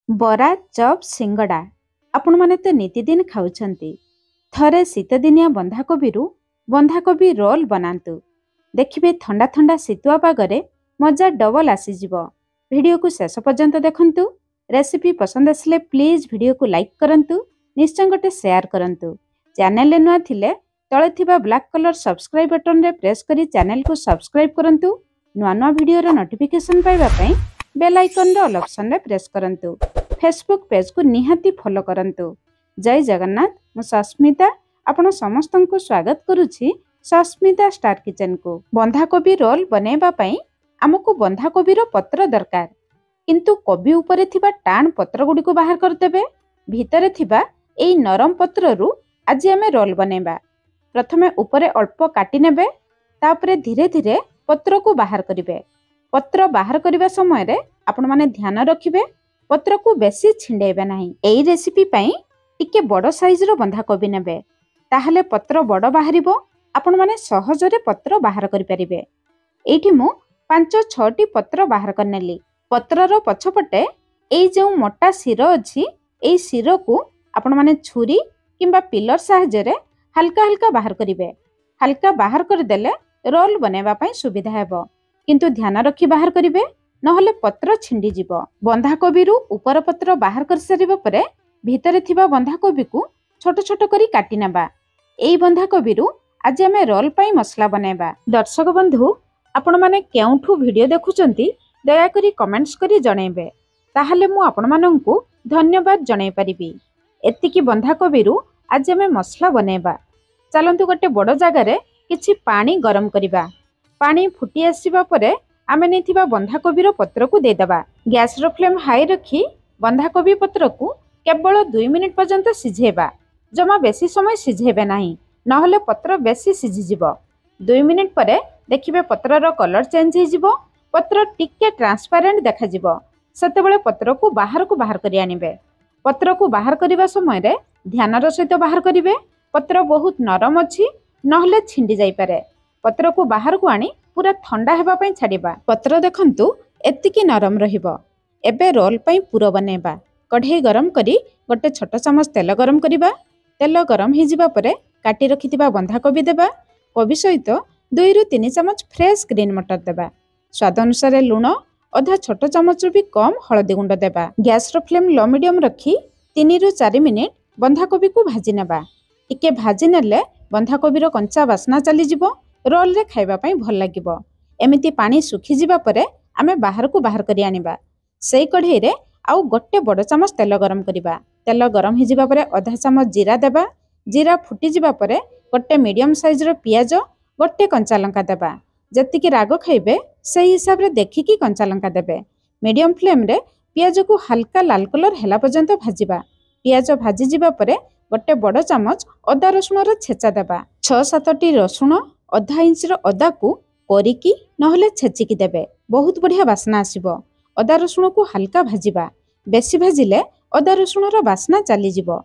बरा चप सिंगड़ा आपण माने तो नीतिदिन खाउछंती। थरे शीतदिनिया बंधाकोबी रोल बनातु। देखिबे ठंडा ठंडा शीतुआ पागरे मजा डबल आसीजिवो। वीडियो को शेष पर्यंत देखंतु। रेसिपी पसंद आसिले प्लीज वीडियो को लाइक करंतु, निश्चय गोटे शेयर करंतु। चैनल रे नुआ थिले तळे थिबा ब्लैक कलर सब्सक्राइब बटन रे प्रेस करी चैनल को सब्सक्राइब करंतु। नुआ नुआ वीडियो रो नोटिफिकेशन पाइबा पई बेल आइकन रे ऑल ऑप्शन रे प्रेस करंतु। फेसबुक पेज को निहाती फॉलो करंतु। जय जगन्नाथ। मु सस्मिता आपण समस्त को स्वागत करुछि सस्मिता स्टार किचन को। बंधाकोबी रोल बनेबा पई हमकु बंधाकोबी रो पत्र दरकार, किंतु कोबी ऊपरे थिबा टाण पत्र गुडी को बाहर कर देबे। भीतरे थिबा एई नरम पत्र रु आज हमें रोल बनेबा। प्रथमे ऊपरे अल्प काटी नेबे, तापरे धीरे धीरे पत्र को बाहर करिवे। पत्र बाहर करिबा समय रे आपण माने ध्यान रखिबे पत्र को बेसी छिंडेबे नाही। एई रेसिपी पई टिके बड़ साइज रो बंधाकोबी नेबे, ताहले पत्र बड़ बाहरिबो। आपण माने सहज रे पत्र बाहर करि परिबे। एठी मु 5-6टी पत्र बाहर करनेली। पत्र रो पछपटे एई जे मोटा सिर अछि, एई सिर को आपण माने छुरी किंबा पिलर सहायता रे हल्का हल्का बाहर करिवे। हल्का बाहर कर देले रोल बनेबा पई सुविधा हेबो, किंतु ध्यान रखी बाहर करिवे, नहले पत्र छिंडी जीवो। बंधाकोबी रु ऊपर पत्र बाहर कर सारिबा परे भीतरे थिबा बंधाकोबी को छोट छोट करी काटी नेबा। एई बंधाकोबी रु आज हमें रोल पई मसला बनेबा। दर्शक बंधु, आपण माने केउठु वीडियो देखुचंती दया करी कमेंट्स करी जणैबे, ताहले मु आपण माननकु धन्यवाद जणै परिबी। एतिकी बंधाकोबी रु आज हमें मसला बनेबा। चलंतु गोटे बड़ जागा रे किछि पानी गरम करिबा। पानी फुटी आसीबा परे आमे नेथिबा बंधाकोबी रो पत्र को दे देबा। गैस रो फ्लेम हाई रखी बंधाकोबी पत्र को केवल 2 मिनिट पर्यंत सिझेबा। जमा बेसी समय सिझेबे नाही, नहले पत्र बेसी सिझी जिवो। 2 मिनिट परे देखिबे पत्र रो कलर चेंज हे जिवो। पत्र टिके ट्रांसपेरेंट देखा जिवो। सेतेबेले पत्र को बाहर करि आनिबे। पत्र को बाहर करिबा समय रे ध्यान रो सहित बाहर करिवे। पत्र बहुत नरम अछि, नहले छिंडी जाई पारे। पत्र को बाहर को आनी पूरा ठंडा हेबा पई छाडिबा। पत्र देखंतु एतिकी नरम रहिबो। एबे रोल पई पुरो बनेबा। कढ़ई गरम करी गोटे छोट चमच तेल गरम करिबा। तेल गरम हे जिबा परे काटी रखितिबा बंधाकोबी देबा। कोबी सहित 2 रु 3 चमच फ्रेश ग्रीन मटर देबा। स्वाद अनुसार लूण, आधा छोट चमच भी कम हळदी गुंड देबा। गैस रो फ्लेम लो मीडियम रखी 3 रु 4 मिनिट बंधाकोबी को भाजी नेबा। टिके भाजी नेले बंधाकोबी रो कंचा बास्ना चली जिवो। रोल रे खाइबा पई भल लागिबो। एमिति पानी सुखी जिबा परे आमे बाहर करी आनिबा। सेई कढ़ई रे आउ गोटे बड़ चमच तेल गरम करिबा। तेल गरम हे जिबा परे आधा चमच जीरा देबा। जीरा फुटी जिबा परे गोटे मीडियम साइज रो पियाज, गोटे कंचा लंका देबा। जतिकी राग खाइबे सेही हिसाब रे देखिकी कंचा लंका देबे। मीडियम फ्लेम रे पियाज को हल्का लाल कलर हेला पर्यंत भाजिबा। पियाज भाजी जिबा परे गोटे बड़ चमच अदा रसुण रो छेचा देबा। 6-7टी रसुण, आधा इंच रो अदा को कोरिकी नहले छेचिकी देबे। बहुत बढ़िया बास्ना आसीबो। अदा रसुण को हल्का भाजिबा। बेसी भाजिले अदा रसुण रो बास्ना चली जिवो।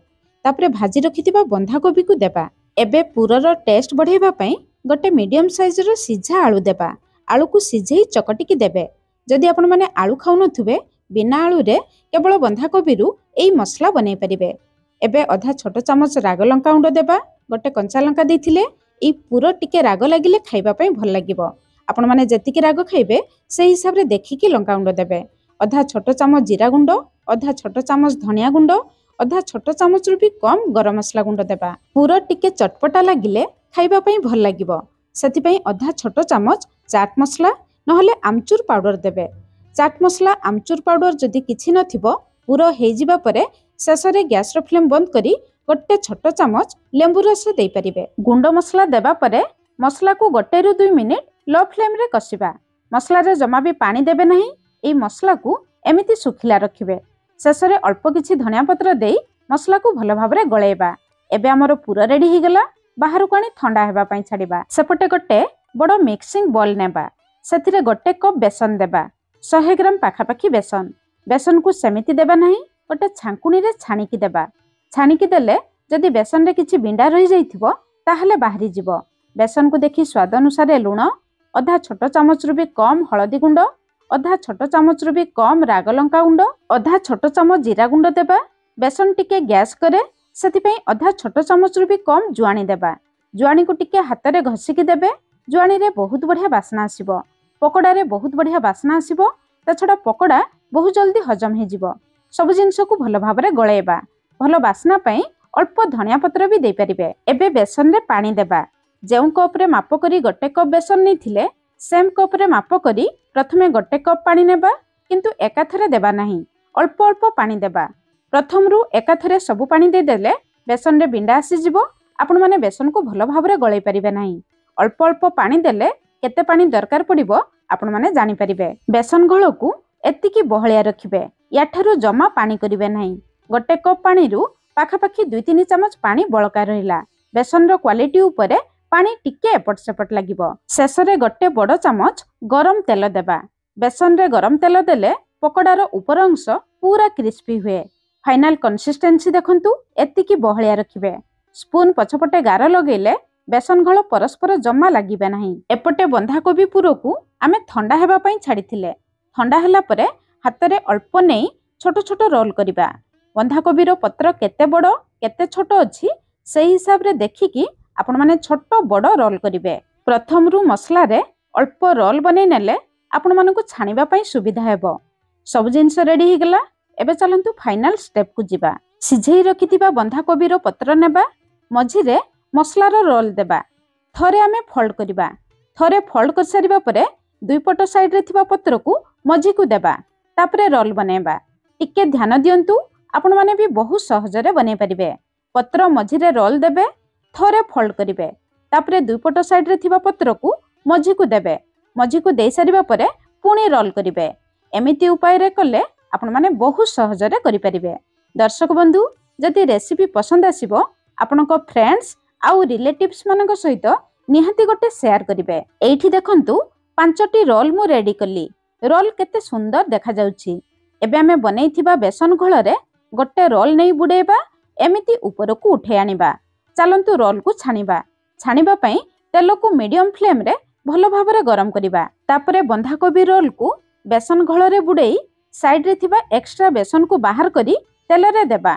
तापरे भाजी रखितिबा बंधाकोबी को देबा। एबे पुरर टेस्ट बढ़ाइबा पई गोटे मीडियम साइज रो सिझा आलू देबा। आलू को सिझेई चकटिकी देबे। जदि आपण माने आलू खाउ नथुबे, बिना आलू रे केवल बंधाकोबी रु एई मसला बनै परिबे। एबे आधा छोट चमच राग लंका गुंड देबा। गोटे कंचा लंका देथिले एई पुरो टिके राग लागिले खाइबा पई भल लागिबो। आपण माने जतिकी राग खाइबे सेही हिसाब रे देखिकी लंका गुंड देबे। आधा छोट चमच जीरा गुंड, आधा छोट चमच धनिया गुंड, आधा छोट चमच रु भी कम गरम मसला गुंड देबा। पुरो टिके चटपटा लागिले खाइबा पई भल लागिबो। सेति पई आधा छोट चमच चाट मसला नहले आमचूर पाउडर देबे। चाट मसला आमचूर पाउडर जदि किछि नथिबो पुरो हे जिबा परे शेषरे गैस रो फ्लेम बंद करी गोटे छोट चमच लेंबू रस दे परिबे। गुंड मसला देबा परे मसला को 1 रु 2 मिनिट लो फ्लेम रे कसिबा। मसला रे जमा भी पानी देबे नहीं। एई मसला को एमिति सुखिला रखिबे। शेषरे अल्प किछि धनिया पत्र देई मसला को भल भाबरे गळेबा। एबे हमर पूरा रेडी ही गेला। बाहर को आनी ठंडा हेबा पई छाडिबा। सेपटे गोटे बड़ मिक्सिंग बोल नेबा। सेथिरे गोटे कप बेसन देबा। 100 ग्राम पाखापाखी बेसन। बेसन को सेमिति देबा नहीं, गोटे छांकुनी रे छाणिकी देबा। छाणिकी देले जदि बेसन रे किछि बिंडा रही जाइथिबो ताहले बाहरी जिवो। बेसन को देखि स्वाद अनुसार लूण, आधा छोट चमच रु भी कम हळदी गुंड, ଅଧା ଛୋଟ ଚାମଚରୁ ବି କମ୍ ରାଗ ଲଙ୍କା ଗୁଣ୍ଡ, ଅଧା ଛୋଟ ଚାମଚ ଜିରା ଗୁଣ୍ଡ ଦେବା। ବେସନ ଟିକେ ଗ୍ୟାସ୍ କରେ, ସେଥିପାଇଁ ଅଧା ଛୋଟ ଚାମଚରୁ ବି କମ୍ ଜୁଆଣି ଦେବା। ଜୁଆଣିକୁ ଟିକେ ହାତରେ ଘଷିକି ଦେବେ। ଜୁଆଣିରେ ବହୁତ ବଢ଼ିଆ ବାସ୍ନା ଆସିବ, ପକୋଡ଼ାରେ ବହୁତ ବଢ଼ିଆ ବାସ୍ନା ଆସିବ। ତା ଛଡ଼ା ପକୋଡ଼ା ବହୁତ ଜଲ୍ଦି ହଜମ ହେଇଯିବ। ସବୁ ଜିନିଷକୁ ଭଲ ଭାବରେ ଗୋଳେଇବା। ଭଲ ବାସ୍ନା ପାଇଁ ଅଳ୍ପ ଧନିଆ ପତ୍ର ବି ଦେଇପାରିବେ। ଏବେ ବେସନରେ ପାଣି ଦେବା। ଯେଉଁ କପ୍ରେ ମାପ କରି 1 କପ୍ ବେସନ ନେଇଥିଲେ, ସେମ୍ କପ୍ରେ ମାପ କରି ପ୍ରଥମେ 1 କପ୍ ପାଣି ନେବା, କିନ୍ତୁ ଏକାଥରେ ଦେବା ନାହିଁ, ଅଳ୍ପ ଅଳ୍ପ ପାଣି ଦେବା। ପ୍ରଥମରୁ ଏକାଥରେ ସବୁ ପାଣି ଦେଇଦେଲେ ବେସନରେ ବିଣ୍ଡା ଆସିଯିବ। ଆପଣମାନେ ବେସନକୁ ଭଲ ଭାବରେ ଗୋଳେଇ ପାରିବେ ନାହିଁ। ଅଳ୍ପ ଅଳ୍ପ ପାଣି ଦେଲେ କେତେ ପାଣି ଦରକାର ପଡ଼ିବ ଆପଣମାନେ ଜାଣିପାରିବେ। ବେସନ ଘୋଳକୁ ଏତିକି ବହଳିଆ ରଖିବେ, ୟାଠାରୁ ଜମା ପାଣି କରିବେ ନାହିଁ। 1 କପ୍ ପାଣିରୁ ପାଖାପାଖି 2-3 ଚାମଚ ପାଣି ବଳକା ରହିଲା। ବେସନର କ୍ୱାଲିଟି ଉପରେ ପାଣି ଟିକେ ଏପଟ ସେପଟ ଲାଗିବ। ଶେଷରେ 1 ବଡ଼ ଚାମଚ ଗରମ ତେଲ ଦେବା। ବେସନରେ ଗରମ ତେଲ ଦେଲେ ପକୋଡ଼ାର ଉପର ଅଂଶ ପୁରା କ୍ରିସ୍ପି ହୁଏ। ଫାଇନାଲ କନସିଷ୍ଟେନ୍ସି ଦେଖନ୍ତୁ, ଏତିକି ବହଳିଆ ରଖିବେ। ସ୍ପୁନ୍ ପଛପଟେ ଗାର ଲଗେଇଲେ ବେସନ ଘୋଳ ପରସ୍ପର ଜମା ଲାଗିବେ ନାହିଁ। ଏପଟେ ବନ୍ଧାକୋବି ପୁରକୁ ଆମେ ଥଣ୍ଡା ହେବା ପାଇଁ ଛାଡ଼ିଥିଲେ। ଥଣ୍ଡା ହେଲା ପରେ ହାତରେ ଅଳ୍ପ ନେଇ ଛୋଟ ଛୋଟ ରୋଲ୍ କରିବା। ବନ୍ଧାକୋବିର ପତ୍ର କେତେ ବଡ଼ କେତେ ଛୋଟ ଅଛି ସେହି ହିସାବରେ ଦେଖିକି ଆପଣମାନେ ଛୋଟ ବଡ଼ ରୋଲ୍ କରିବେ। ପ୍ରଥମରୁ ମସଲାରେ ଅଳ୍ପ ରୋଲ୍ ବନେଇ ନେଲେ ଆପଣମାନଙ୍କୁ ଛାଣିବା ପାଇଁ ସୁବିଧା ହେବ। ସବୁ ଜିନିଷ ରେଡ଼ି ହେଇଗଲା। ଏବେ ଚାଲନ୍ତୁ ଫାଇନାଲ ଷ୍ଟେପ୍କୁ ଯିବା। ସିଝେଇ ରଖିଥିବା ବନ୍ଧାକୋବିର ପତ୍ର ନେବା, ମଝିରେ ମସଲାର ରୋଲ୍ ଦେବା। ଥରେ ଆମେ ଫୋଲ୍ଡ କରିବା। ଥରେ ଫୋଲ୍ଡ କରିସାରିବା ପରେ ଦୁଇ ପଟ ସାଇଡ଼୍ରେ ଥିବା ପତ୍ରକୁ ମଝିକୁ ଦେବା। ତାପରେ ରୋଲ୍ ବନେଇବା। ଟିକେ ଧ୍ୟାନ ଦିଅନ୍ତୁ, ଆପଣମାନେ ବି ବହୁତ ସହଜରେ ବନେଇ ପାରିବେ। ପତ୍ର ମଝିରେ ରୋଲ୍ ଦେବେ, ଥରେ ଫୋଲ୍ଡ କରିବେ, ତାପରେ ଦୁଇ ପଟ ସାଇଡ଼୍ରେ ଥିବା ପତ୍ରକୁ ମଝିକୁ ଦେବେ। ମଝିକୁ ଦେଇସାରିବା ପରେ ପୁଣି ରୋଲ୍ କରିବେ। ଏମିତି ଉପାୟରେ କଲେ ଆପଣମାନେ ବହୁତ ସହଜରେ କରିପାରିବେ। ଦର୍ଶକ ବନ୍ଧୁ, ଯଦି ରେସିପି ପସନ୍ଦ ଆସିବ ଆପଣଙ୍କ ଫ୍ରେଣ୍ଡସ୍ ଆଉ ରିଲେଟିଭ୍ସ ମାନଙ୍କ ସହିତ ନିହାତି ଗୋଟେ ସେୟାର କରିବେ। ଏଇଠି ଦେଖନ୍ତୁ 5ଟି ରୋଲ୍ ମୁଁ ରେଡ଼ି କଲି। ରୋଲ୍ କେତେ ସୁନ୍ଦର ଦେଖାଯାଉଛି। ଏବେ ଆମେ ବନେଇଥିବା ବେସନ ଘୋଳରେ 1 ରୋଲ୍ ନେଇ ବୁଡ଼େଇବା, ଏମିତି ଉପରକୁ ଉଠେଇ ଆଣିବା। ଚାଲନ୍ତୁ ରୋଲ୍କୁ ଛାଣିବା। ଛାଣିବା ପାଇଁ ତେଲକୁ ମିଡିୟମ ଫ୍ଲେମ୍ରେ ଭଲ ଭାବରେ ଗରମ କରିବା। ତାପରେ ବନ୍ଧାକୋବି ରୋଲ୍କୁ ବେସନ ଘୋଳରେ ବୁଡ଼େଇ ସାଇଡ଼୍ରେ ଥିବା ଏକ୍ସଟ୍ରା ବେସନକୁ ବାହାର କରି ତେଲରେ ଦେବା।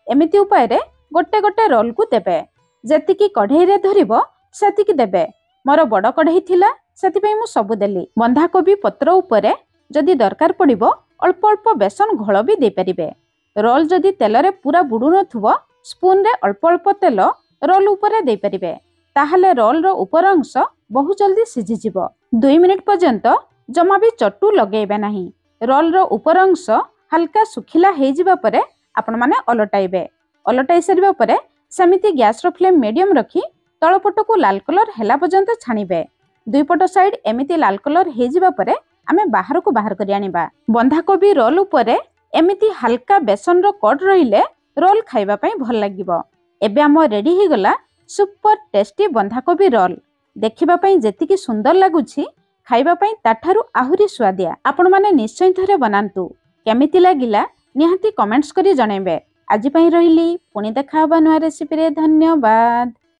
ଏମିତି ଉପାୟରେ 1 ରୋଲ୍କୁ ଦେବେ। ଯେତିକି କଢ଼େଇରେ ଧରିବ ସେତିକି ଦେବେ। ମୋର ବଡ଼ କଢ଼େଇ ଥିଲା, ସେଥିପାଇଁ ମୁଁ ସବୁ ଦେଲି। ବନ୍ଧାକୋବି ପତ୍ର ଉପରେ ଯଦି ଦରକାର ପଡ଼ିବ ଅଳ୍ପ ଅଳ୍ପ ବେସନ ଘୋଳ ବି ଦେଇପାରିବେ। ରୋଲ୍ ଯଦି ତେଲରେ ପୁରା ବୁଡ଼ୁ ନଥିବ, ସ୍ପୁନରେ ଅଳ୍ପ ଅଳ୍ପ ତେଲ ରୋଲ୍ ଉପରେ ଦେଇପାରିବେ। ତାହେଲେ ରୋଲ୍ର ଉପର ଅଂଶ ବହୁତ ଜଲ୍ଦି ସିଝିଯିବ। 2 ମିନିଟ୍ ପର୍ଯ୍ୟନ୍ତ ଜମା ବି ଚଟୁ ଲଗେଇବେ ନାହିଁ। ରୋଲ୍ର ଉପର ଅଂଶ ହାଲକା ଶୁଖିଲା ହେଇଯିବା ପରେ ଆପଣମାନେ ଓଲଟାଇବେ। ଓଲଟାଇ ସାରିବା ପରେ ସେମିତି ଗ୍ୟାସ୍ର ଫ୍ଲେମ୍ ମିଡିୟମ ରଖି ତଳପଟକୁ ଲାଲ କଲର ହେଲା ପର୍ଯ୍ୟନ୍ତ ଛାଣିବେ। ଦୁଇ ପଟ ସାଇଡ୍ ଏମିତି ଲାଲ କଲର ହେଇଯିବା ପରେ ଆମେ ବାହାରକୁ ବାହାର କରି ଆଣିବା। ବନ୍ଧାକୋବି ରୋଲ୍ ଉପରେ ଏମିତି ହାଲକା ବେସନର କୋଟ୍ ରହିଲେ ରୋଲ୍ ଖାଇବା ପାଇଁ ଭଲ ଲାଗିବ। ଏବେ ଆମ ରେଡି ହେଇଗଲା ସୁପର ଟେଷ୍ଟି ବନ୍ଧାକୋବି ରୋଲ୍। ଦେଖିବା ପାଇଁ ଯେତିକି ସୁନ୍ଦର ଲାଗୁଛି, ଖାଇବା ପାଇଁ ତାଠାରୁ ଆହୁରି ସୁଆଦିଆ। ଆପଣମାନେ ନିଶ୍ଚୟ ଥରେ ବନାନ୍ତୁ। କେମିତି ଲାଗିଲା ନିହାତି କମେଣ୍ଟସ୍ କରି ଜଣାଇବେ। ଆଜି ପାଇଁ ରହିଲି, ପୁଣି ଦେଖା ହେବା ନୂଆ ରେସିପିରେ। ଧନ୍ୟବାଦ।